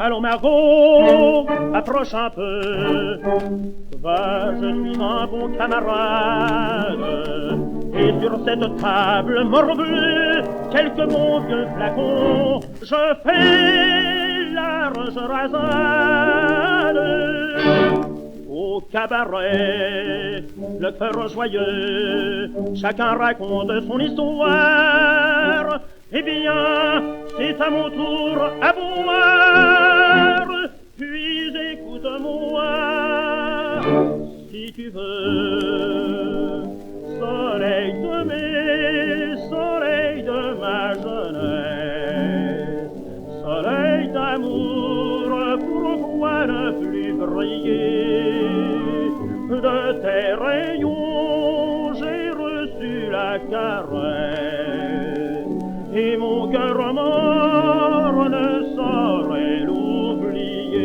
Allons Margot, approche un peu. Va, je suis un bon camarade. Et sur cette table morbleu, quelques bons vieux flacons, je fais large rasade. Au cabaret, le cœur joyeux, chacun raconte son histoire. Eh bien, c'est à mon tour à boire, puis écoute-moi, si tu veux. Soleil de ma jeunesse, soleil d'amour, pourquoi ne plus briller? De tes rayons, j'ai reçu la caresse, et mon cœur mort ne saurait l'oublier.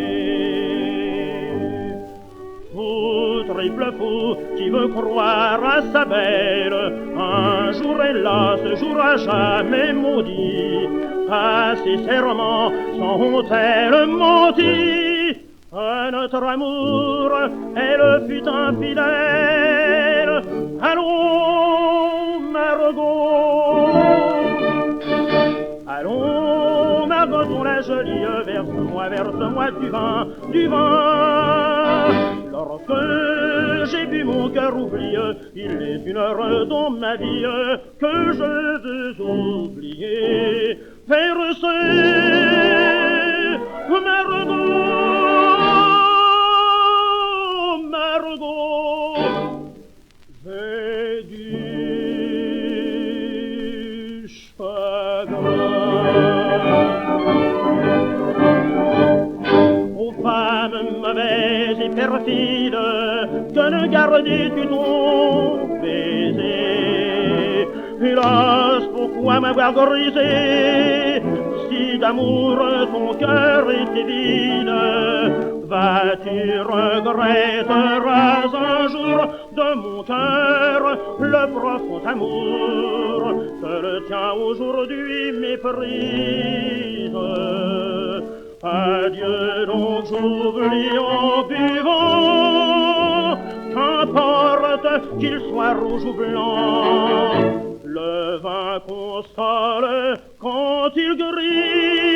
Fou, triple fou, qui veut croire à sa belle, un jour est là, ce jour à jamais maudit. À ses serments sont-elles menties? À notre amour, elle fut infidèle. Allons, Margot, allons, Margot, ton la jolie, verse-moi du vin. Lorsque j'ai vu mon cœur oublieux, il est une heure dans ma vie que je veux oublier. Verser, Margot, j'ai du chagrin. Ô femme mauvaise et perfide, que ne gardais-tu ton baiser? Hélas, pourquoi m'avoir grisé? Si d'amour ton cœur était vide, vas-tu regretteras un jour de mon cœur le profond amour que le tien aujourd'hui méprise. Adieu donc, j'oublie en buvant, qu'importe qu'il soit rouge ou blanc, le vin console quand il grise.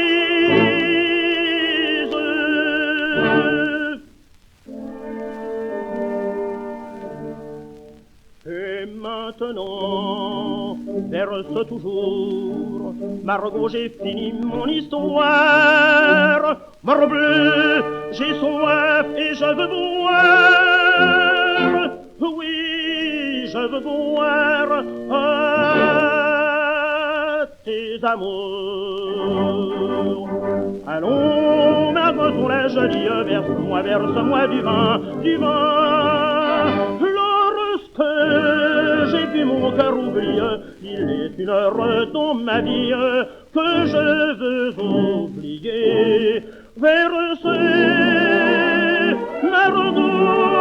Et maintenant, verse toujours, Margot, j'ai fini mon histoire. Morbleu, j'ai soif et je veux boire. Oui, je veux boire à tes amours. Allons, Margot, ton la jolie, verse-moi du vin. Lorsque j'ai vu mon cœur oublieux, il est une heure dans ma vie que je veux oublier. Verser, Margot,